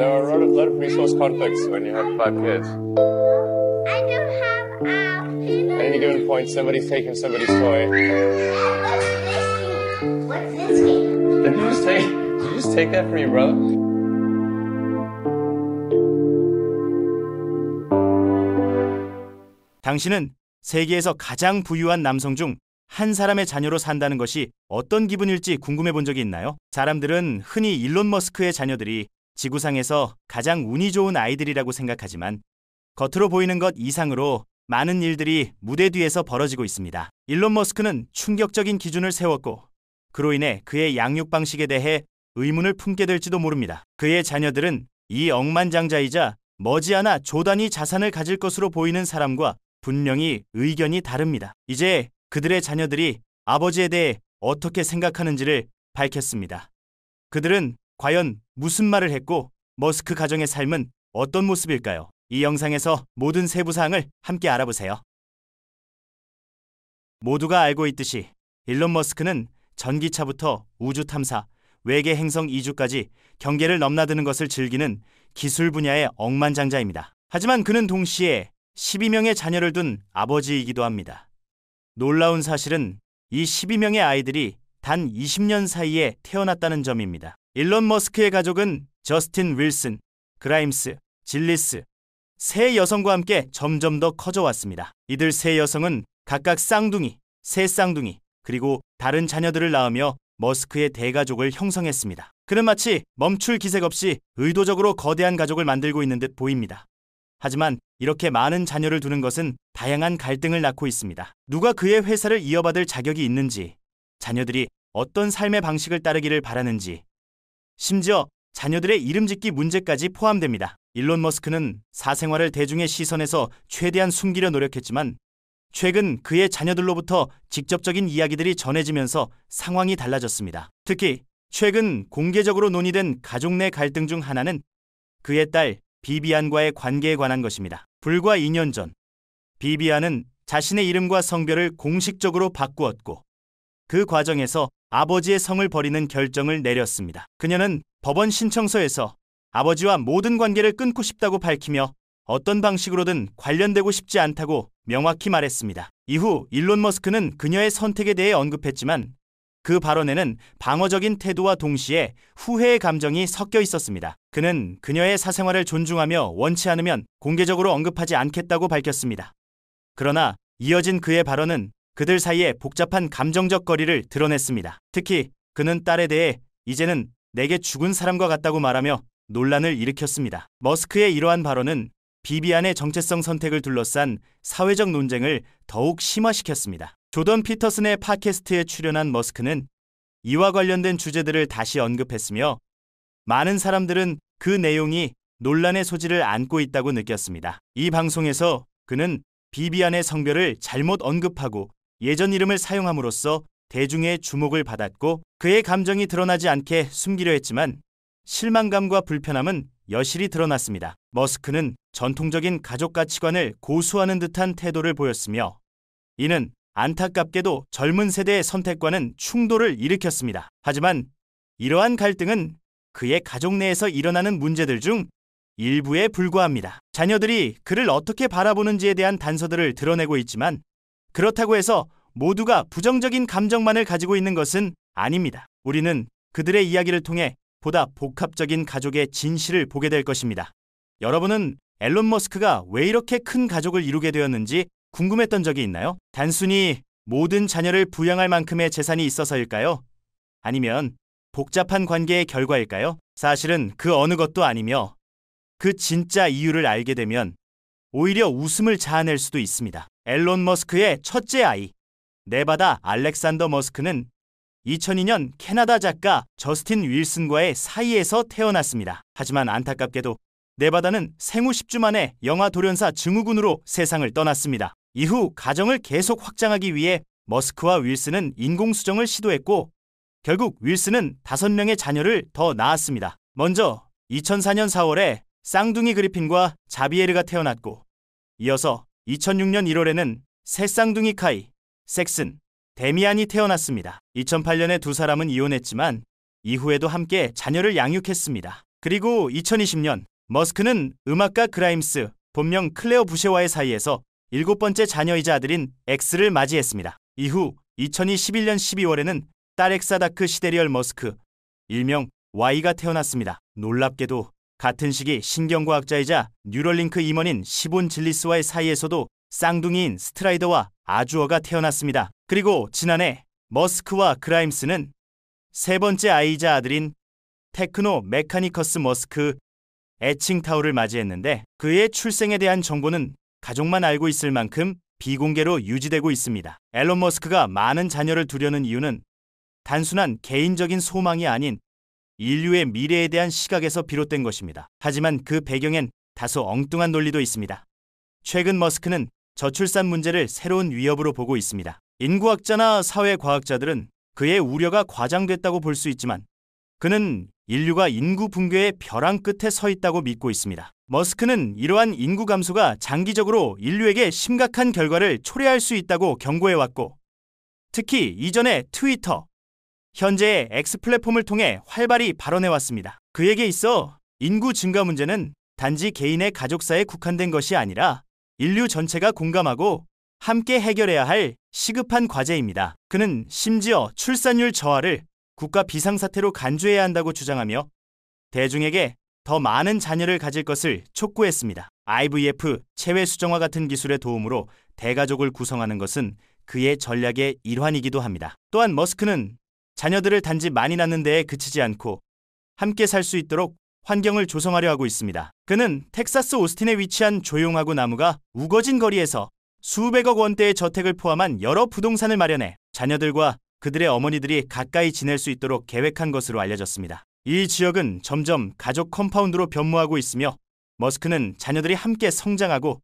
there are a lot of resource conflicts when you have five kids. I don't have At any given point, somebody's taking somebody's toy. What's this game? Did you just take that from your brother? 당신은 세계에서 가장 부유한 남성 중 한 사람의 자녀로 산다는 것이 어떤 기분일지 궁금해 본 적이 있나요? 사람들은 흔히 일론 머스크의 자녀들이 지구상에서 가장 운이 좋은 아이들이라고 생각하지만 겉으로 보이는 것 이상으로 많은 일들이 무대 뒤에서 벌어지고 있습니다. 일론 머스크는 충격적인 기준을 세웠고 그로 인해 그의 양육 방식에 대해 의문을 품게 될지도 모릅니다. 그의 자녀들은 이 억만장자이자 머지않아 조단위 자산을 가질 것으로 보이는 사람과 분명히 의견이 다릅니다. 이제 그들의 자녀들이 아버지에 대해 어떻게 생각하는지를 밝혔습니다. 그들은 과연 무슨 말을 했고 머스크 가정의 삶은 어떤 모습일까요? 이 영상에서 모든 세부 사항을 함께 알아보세요. 모두가 알고 있듯이 일론 머스크는 전기차부터 우주 탐사, 외계 행성 이주까지 경계를 넘나드는 것을 즐기는 기술 분야의 억만장자입니다. 하지만 그는 동시에 12명의 자녀를 둔 아버지이기도 합니다. 놀라운 사실은 이 12명의 아이들이 단 20년 사이에 태어났다는 점입니다. 일론 머스크의 가족은 저스틴 윌슨, 그라임스, 질리스, 세 여성과 함께 점점 더 커져왔습니다. 이들 세 여성은 각각 쌍둥이, 새 쌍둥이, 그리고 다른 자녀들을 낳으며 머스크의 대가족을 형성했습니다. 그는 마치 멈출 기색 없이 의도적으로 거대한 가족을 만들고 있는 듯 보입니다. 하지만 이렇게 많은 자녀를 두는 것은 다양한 갈등을 낳고 있습니다. 누가 그의 회사를 이어받을 자격이 있는지, 자녀들이 어떤 삶의 방식을 따르기를 바라는지, 심지어 자녀들의 이름 짓기 문제까지 포함됩니다. 일론 머스크는 사생활을 대중의 시선에서 최대한 숨기려 노력했지만 최근 그의 자녀들로부터 직접적인 이야기들이 전해지면서 상황이 달라졌습니다. 특히 최근 공개적으로 논의된 가족 내 갈등 중 하나는 그의 딸 비비안과의 관계에 관한 것입니다. 불과 2년 전 비비안은 자신의 이름과 성별을 공식적으로 바꾸었고 그 과정에서 아버지의 성을 버리는 결정을 내렸습니다. 그녀는 법원 신청서에서 아버지와 모든 관계를 끊고 싶다고 밝히며 어떤 방식으로든 관련되고 싶지 않다고 명확히 말했습니다. 이후 일론 머스크는 그녀의 선택에 대해 언급했지만 그 발언에는 방어적인 태도와 동시에 후회의 감정이 섞여 있었습니다. 그는 그녀의 사생활을 존중하며 원치 않으면 공개적으로 언급하지 않겠다고 밝혔습니다. 그러나 이어진 그의 발언은 그들 사이에 복잡한 감정적 거리를 드러냈습니다. 특히 그는 딸에 대해 이제는 내게 죽은 사람과 같다고 말하며 논란을 일으켰습니다. 머스크의 이러한 발언은 비비안의 정체성 선택을 둘러싼 사회적 논쟁을 더욱 심화시켰습니다. 조던 피터슨의 팟캐스트에 출연한 머스크는 이와 관련된 주제들을 다시 언급했으며 많은 사람들은 그 내용이 논란의 소지를 안고 있다고 느꼈습니다. 이 방송에서 그는 비비안의 성별을 잘못 언급하고 예전 이름을 사용함으로써 대중의 주목을 받았고 그의 감정이 드러나지 않게 숨기려 했지만 실망감과 불편함은 여실히 드러났습니다. 머스크는 전통적인 가족 가치관을 고수하는 듯한 태도를 보였으며 이는 안타깝게도 젊은 세대의 선택과는 충돌을 일으켰습니다. 하지만 이러한 갈등은 그의 가족 내에서 일어나는 문제들 중 일부에 불과합니다. 자녀들이 그를 어떻게 바라보는지에 대한 단서들을 드러내고 있지만 그렇다고 해서 모두가 부정적인 감정만을 가지고 있는 것은 아닙니다. 우리는 그들의 이야기를 통해 보다 복합적인 가족의 진실을 보게 될 것입니다. 여러분은 앨런 머스크가 왜 이렇게 큰 가족을 이루게 되었는지 궁금했던 적이 있나요? 단순히 모든 자녀를 부양할 만큼의 재산이 있어서일까요? 아니면 복잡한 관계의 결과일까요? 사실은 그 어느 것도 아니며 그 진짜 이유를 알게 되면 오히려 웃음을 자아낼 수도 있습니다. 앨런 머스크의 첫째 아이, 네바다 알렉산더 머스크는 2002년 캐나다 작가 저스틴 윌슨과의 사이에서 태어났습니다. 하지만 안타깝게도 네바다는 생후 10주 만에 영아 돌연사 증후군으로 세상을 떠났습니다. 이후 가정을 계속 확장하기 위해 머스크와 윌슨은 인공수정을 시도했고 결국 윌슨은 5명의 자녀를 더 낳았습니다. 먼저 2004년 4월에 쌍둥이 그리핀과 자비에르가 태어났고 이어서 2006년 1월에는 새 쌍둥이 카이, 섹슨, 데미안이 태어났습니다. 2008년에 두 사람은 이혼했지만 이후에도 함께 자녀를 양육했습니다. 그리고 2020년 머스크는 음악가 그라임스, 본명 클레어 부셰와의 사이에서 7번째 자녀이자 아들인 엑스를 맞이했습니다. 이후 2021년 12월에는 딸 엑사다크 시데리얼 머스크, 일명 Y가 태어났습니다. 놀랍게도 같은 시기 신경과학자이자 뉴럴링크 임원인 시본 질리스와의 사이에서도 쌍둥이인 스트라이더와 아주어가 태어났습니다. 그리고 지난해 머스크와 그라임스는 세 번째 아이이자 아들인 테크노 메카니커스 머스크 애칭타우를 맞이했는데 그의 출생에 대한 정보는 가족만 알고 있을 만큼 비공개로 유지되고 있습니다. 앨런 머스크가 많은 자녀를 두려는 이유는 단순한 개인적인 소망이 아닌 인류의 미래에 대한 시각에서 비롯된 것입니다. 하지만 그 배경엔 다소 엉뚱한 논리도 있습니다. 최근 머스크는 저출산 문제를 새로운 위협으로 보고 있습니다. 인구학자나 사회과학자들은 그의 우려가 과장됐다고 볼 수 있지만 그는 인류가 인구 붕괴의 벼랑 끝에 서 있다고 믿고 있습니다. 머스크는 이러한 인구 감소가 장기적으로 인류에게 심각한 결과를 초래할 수 있다고 경고해왔고 특히 이전에 트위터, 현재의 X 플랫폼을 통해 활발히 발언해왔습니다. 그에게 있어 인구 증가 문제는 단지 개인의 가족사에 국한된 것이 아니라 인류 전체가 공감하고 함께 해결해야 할 시급한 과제입니다. 그는 심지어 출산율 저하를 국가 비상사태로 간주해야 한다고 주장하며 대중에게 더 많은 자녀를 가질 것을 촉구했습니다. IVF, 체외 수정화 같은 기술의 도움으로 대가족을 구성하는 것은 그의 전략의 일환이기도 합니다. 또한 머스크는 자녀들을 단지 많이 낳는 데에 그치지 않고 함께 살 수 있도록 환경을 조성하려 하고 있습니다. 그는 텍사스 오스틴에 위치한 조용하고 나무가 우거진 거리에서 수백억 원대의 저택을 포함한 여러 부동산을 마련해 자녀들과 그들의 어머니들이 가까이 지낼 수 있도록 계획한 것으로 알려졌습니다. 이 지역은 점점 가족 컴파운드로 변모하고 있으며 머스크는 자녀들이 함께 성장하고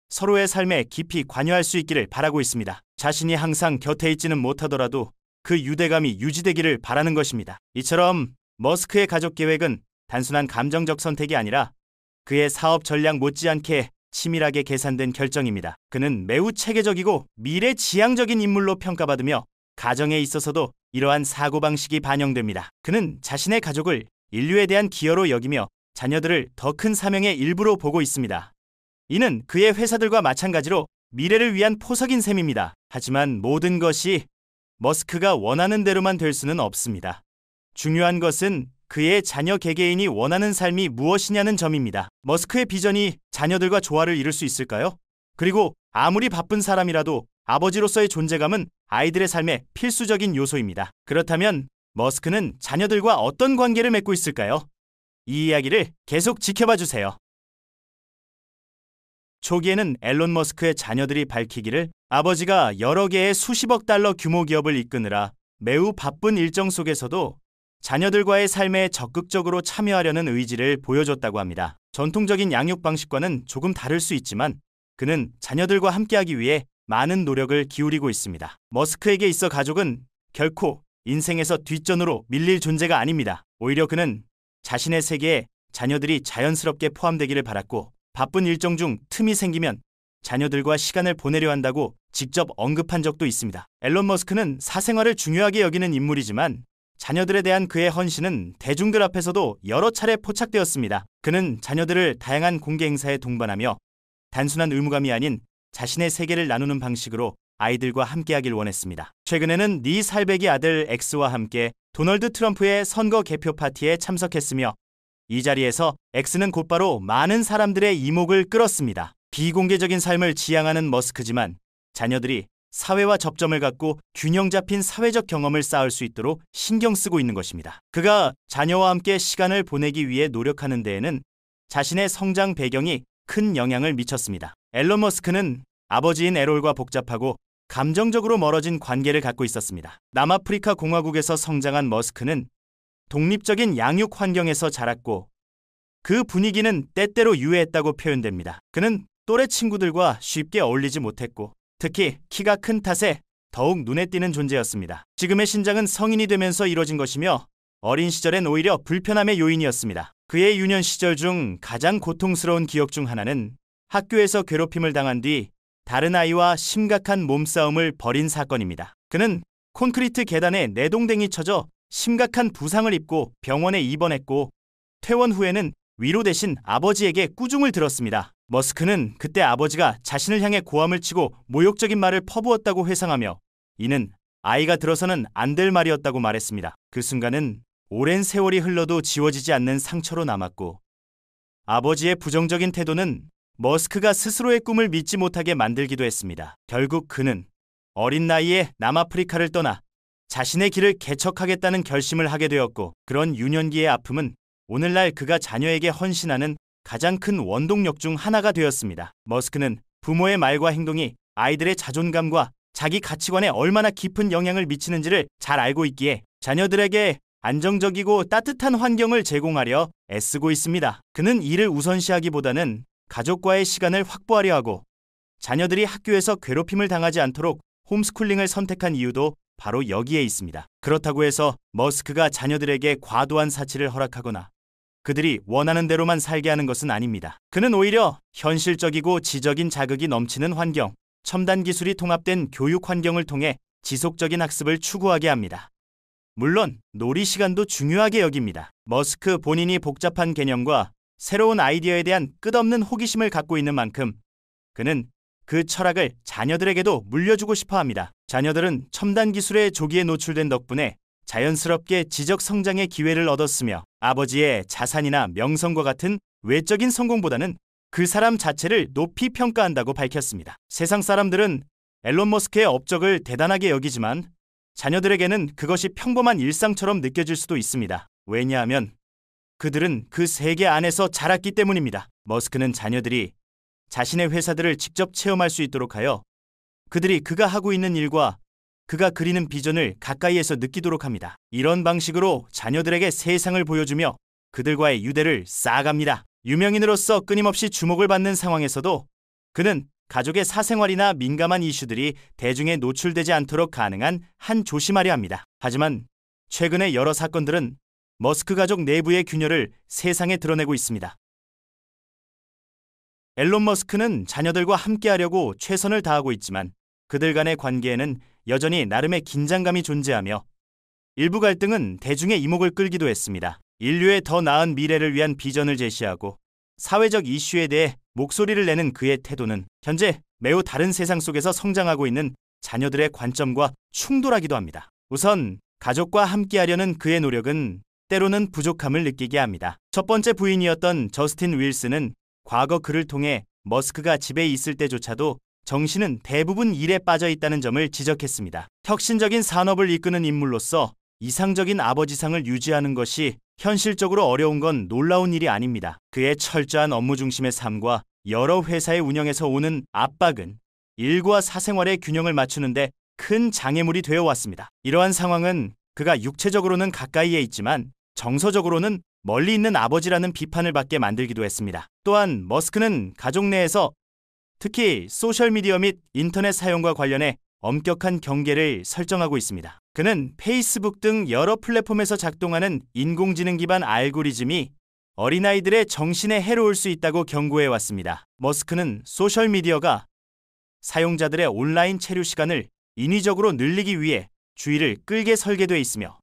서로의 삶에 깊이 관여할 수 있기를 바라고 있습니다. 자신이 항상 곁에 있지는 못하더라도 그 유대감이 유지되기를 바라는 것입니다. 이처럼 머스크의 가족 계획은 단순한 감정적 선택이 아니라 그의 사업 전략 못지않게 치밀하게 계산된 결정입니다. 그는 매우 체계적이고 미래지향적인 인물로 평가받으며 가정에 있어서도 이러한 사고방식이 반영됩니다. 그는 자신의 가족을 인류에 대한 기여로 여기며 자녀들을 더 큰 사명의 일부로 보고 있습니다. 이는 그의 회사들과 마찬가지로 미래를 위한 포석인 셈입니다. 하지만 모든 것이 머스크가 원하는 대로만 될 수는 없습니다. 중요한 것은 그의 자녀 개개인이 원하는 삶이 무엇이냐는 점입니다. 머스크의 비전이 자녀들과 조화를 이룰 수 있을까요? 그리고 아무리 바쁜 사람이라도 아버지로서의 존재감은 아이들의 삶의 필수적인 요소입니다. 그렇다면 머스크는 자녀들과 어떤 관계를 맺고 있을까요? 이 이야기를 계속 지켜봐 주세요. 초기에는 앨런 머스크의 자녀들이 밝히기를 아버지가 여러 개의 수십억 달러 규모 기업을 이끄느라 매우 바쁜 일정 속에서도 자녀들과의 삶에 적극적으로 참여하려는 의지를 보여줬다고 합니다. 전통적인 양육 방식과는 조금 다를 수 있지만 그는 자녀들과 함께하기 위해 많은 노력을 기울이고 있습니다. 머스크에게 있어 가족은 결코 인생에서 뒷전으로 밀릴 존재가 아닙니다. 오히려 그는 자신의 세계에 자녀들이 자연스럽게 포함되기를 바랐고 바쁜 일정 중 틈이 생기면 자녀들과 시간을 보내려 한다고 직접 언급한 적도 있습니다. 앨런 머스크는 사생활을 중요하게 여기는 인물이지만 자녀들에 대한 그의 헌신은 대중들 앞에서도 여러 차례 포착되었습니다. 그는 자녀들을 다양한 공개 행사에 동반하며 단순한 의무감이 아닌 자신의 세계를 나누는 방식으로 아이들과 함께하길 원했습니다. 최근에는 니 살배기 아들 엑스와 함께 도널드 트럼프의 선거 개표 파티에 참석했으며 이 자리에서 엑스는 곧바로 많은 사람들의 이목을 끌었습니다. 비공개적인 삶을 지향하는 머스크지만 자녀들이 사회와 접점을 갖고 균형 잡힌 사회적 경험을 쌓을 수 있도록 신경 쓰고 있는 것입니다. 그가 자녀와 함께 시간을 보내기 위해 노력하는 데에는 자신의 성장 배경이 큰 영향을 미쳤습니다. 앨런 머스크는 아버지인 에롤과 복잡하고 감정적으로 멀어진 관계를 갖고 있었습니다. 남아프리카 공화국에서 성장한 머스크는 독립적인 양육 환경에서 자랐고 그 분위기는 때때로 유해했다고 표현됩니다. 그는 또래 친구들과 쉽게 어울리지 못했고 특히 키가 큰 탓에 더욱 눈에 띄는 존재였습니다. 지금의 신장은 성인이 되면서 이뤄진 것이며 어린 시절엔 오히려 불편함의 요인이었습니다. 그의 유년 시절 중 가장 고통스러운 기억 중 하나는 학교에서 괴롭힘을 당한 뒤 다른 아이와 심각한 몸싸움을 벌인 사건입니다. 그는 콘크리트 계단에 내동댕이 쳐져 심각한 부상을 입고 병원에 입원했고 퇴원 후에는 위로 대신 아버지에게 꾸중을 들었습니다. 머스크는 그때 아버지가 자신을 향해 고함을 치고 모욕적인 말을 퍼부었다고 회상하며 이는 아이가 들어서는 안 될 말이었다고 말했습니다. 그 순간은 오랜 세월이 흘러도 지워지지 않는 상처로 남았고 아버지의 부정적인 태도는 머스크가 스스로의 꿈을 믿지 못하게 만들기도 했습니다. 결국 그는 어린 나이에 남아프리카를 떠나 자신의 길을 개척하겠다는 결심을 하게 되었고 그런 유년기의 아픔은 오늘날 그가 자녀에게 헌신하는 가장 큰 원동력 중 하나가 되었습니다. 머스크는 부모의 말과 행동이 아이들의 자존감과 자기 가치관에 얼마나 깊은 영향을 미치는지를 잘 알고 있기에 자녀들에게 안정적이고 따뜻한 환경을 제공하려 애쓰고 있습니다. 그는 이를 우선시하기보다는 가족과의 시간을 확보하려 하고 자녀들이 학교에서 괴롭힘을 당하지 않도록 홈스쿨링을 선택한 이유도 바로 여기에 있습니다. 그렇다고 해서 머스크가 자녀들에게 과도한 사치를 허락하거나 그들이 원하는 대로만 살게 하는 것은 아닙니다. 그는 오히려 현실적이고 지적인 자극이 넘치는 환경, 첨단 기술이 통합된 교육 환경을 통해 지속적인 학습을 추구하게 합니다. 물론 놀이 시간도 중요하게 여깁니다. 머스크 본인이 복잡한 개념과 새로운 아이디어에 대한 끝없는 호기심을 갖고 있는 만큼 그는 그 철학을 자녀들에게도 물려주고 싶어 합니다. 자녀들은 첨단 기술의 조기에 노출된 덕분에 자연스럽게 지적 성장의 기회를 얻었으며 아버지의 자산이나 명성과 같은 외적인 성공보다는 그 사람 자체를 높이 평가한다고 밝혔습니다. 세상 사람들은 앨런 머스크의 업적을 대단하게 여기지만 자녀들에게는 그것이 평범한 일상처럼 느껴질 수도 있습니다. 왜냐하면 그들은 그 세계 안에서 자랐기 때문입니다. 머스크는 자녀들이 자신의 회사들을 직접 체험할 수 있도록 하여 그들이 그가 하고 있는 일과 그가 그리는 비전을 가까이에서 느끼도록 합니다. 이런 방식으로 자녀들에게 세상을 보여주며 그들과의 유대를 쌓아갑니다. 유명인으로서 끊임없이 주목을 받는 상황에서도 그는 가족의 사생활이나 민감한 이슈들이 대중에 노출되지 않도록 가능한 한 조심하려 합니다. 하지만 최근의 여러 사건들은 머스크 가족 내부의 균열을 세상에 드러내고 있습니다. 앨런 머스크는 자녀들과 함께하려고 최선을 다하고 있지만 그들 간의 관계에는 여전히 나름의 긴장감이 존재하며 일부 갈등은 대중의 이목을 끌기도 했습니다. 인류의 더 나은 미래를 위한 비전을 제시하고 사회적 이슈에 대해 목소리를 내는 그의 태도는 현재 매우 다른 세상 속에서 성장하고 있는 자녀들의 관점과 충돌하기도 합니다. 우선 가족과 함께하려는 그의 노력은 때로는 부족함을 느끼게 합니다. 첫 번째 부인이었던 저스틴 윌슨은 과거 그를 통해 머스크가 집에 있을 때조차도 정신은 대부분 일에 빠져 있다는 점을 지적했습니다. 혁신적인 산업을 이끄는 인물로서 이상적인 아버지상을 유지하는 것이 현실적으로 어려운 건 놀라운 일이 아닙니다. 그의 철저한 업무 중심의 삶과 여러 회사의 운영에서 오는 압박은 일과 사생활의 균형을 맞추는데 큰 장애물이 되어 왔습니다. 이러한 상황은 그가 육체적으로는 가까이에 있지만 정서적으로는 멀리 있는 아버지라는 비판을 받게 만들기도 했습니다. 또한 머스크는 가족 내에서 특히 소셜미디어 및 인터넷 사용과 관련해 엄격한 경계를 설정하고 있습니다. 그는 페이스북 등 여러 플랫폼에서 작동하는 인공지능 기반 알고리즘이 어린아이들의 정신에 해로울 수 있다고 경고해왔습니다. 머스크는 소셜미디어가 사용자들의 온라인 체류 시간을 인위적으로 늘리기 위해 주의를 끌게 설계되어 있으며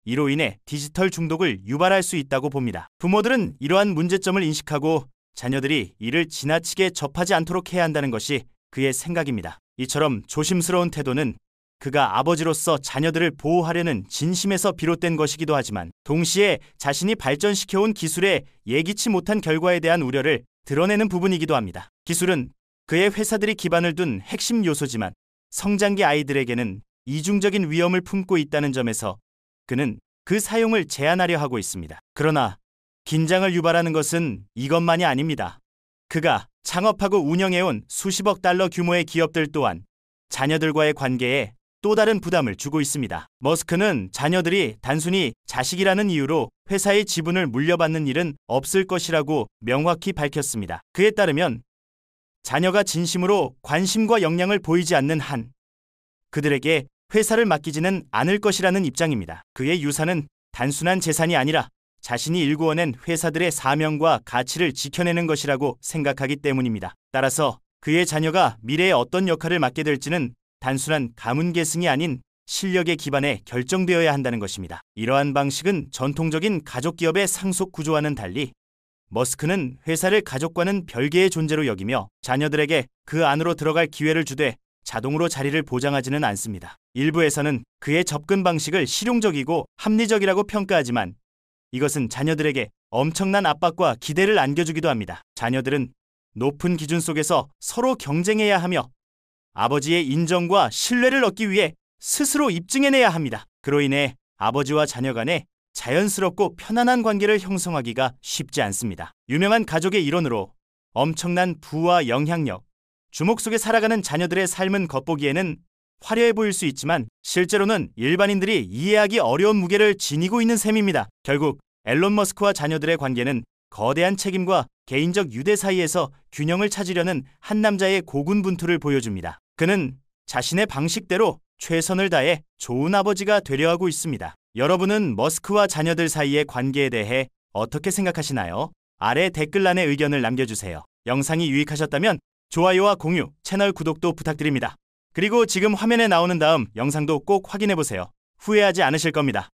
이로 인해 디지털 중독을 유발할 수 있다고 봅니다. 부모들은 이러한 문제점을 인식하고 자녀들이 이를 지나치게 접하지 않도록 해야 한다는 것이 그의 생각입니다. 이처럼 조심스러운 태도는 그가 아버지로서 자녀들을 보호하려는 진심에서 비롯된 것이기도 하지만 동시에 자신이 발전시켜온 기술의 예기치 못한 결과에 대한 우려를 드러내는 부분이기도 합니다. 기술은 그의 회사들이 기반을 둔 핵심 요소지만 성장기 아이들에게는 이중적인 위험을 품고 있다는 점에서 그는 그 사용을 제한하려 하고 있습니다. 그러나 긴장을 유발하는 것은 이것만이 아닙니다. 그가 창업하고 운영해온 수십억 달러 규모의 기업들 또한 자녀들과의 관계에 또 다른 부담을 주고 있습니다. 머스크는 자녀들이 단순히 자식이라는 이유로 회사의 지분을 물려받는 일은 없을 것이라고 명확히 밝혔습니다. 그에 따르면 자녀가 진심으로 관심과 역량을 보이지 않는 한 그들에게 회사를 맡기지는 않을 것이라는 입장입니다. 그의 유산은 단순한 재산이 아니라 자신이 일구어낸 회사들의 사명과 가치를 지켜내는 것이라고 생각하기 때문입니다. 따라서 그의 자녀가 미래에 어떤 역할을 맡게 될지는 단순한 가문계승이 아닌 실력에 기반해 결정되어야 한다는 것입니다. 이러한 방식은 전통적인 가족 기업의 상속 구조와는 달리 머스크는 회사를 가족과는 별개의 존재로 여기며 자녀들에게 그 안으로 들어갈 기회를 주되 자동으로 자리를 보장하지는 않습니다. 일부에서는 그의 접근 방식을 실용적이고 합리적이라고 평가하지만 이것은 자녀들에게 엄청난 압박과 기대를 안겨주기도 합니다. 자녀들은 높은 기준 속에서 서로 경쟁해야 하며 아버지의 인정과 신뢰를 얻기 위해 스스로 입증해내야 합니다. 그로 인해 아버지와 자녀 간에 자연스럽고 편안한 관계를 형성하기가 쉽지 않습니다. 유명한 가족의 일원으로 엄청난 부와 영향력, 주목 속에 살아가는 자녀들의 삶은 겉보기에는 화려해 보일 수 있지만 실제로는 일반인들이 이해하기 어려운 무게를 지니고 있는 셈입니다. 결국 앨런 머스크와 자녀들의 관계는 거대한 책임과 개인적 유대 사이에서 균형을 찾으려는 한 남자의 고군분투를 보여줍니다. 그는 자신의 방식대로 최선을 다해 좋은 아버지가 되려 하고 있습니다. 여러분은 머스크와 자녀들 사이의 관계에 대해 어떻게 생각하시나요? 아래 댓글란에 의견을 남겨주세요. 영상이 유익하셨다면 좋아요와 공유, 채널 구독도 부탁드립니다. 그리고 지금 화면에 나오는 다음 영상도 꼭 확인해보세요. 후회하지 않으실 겁니다.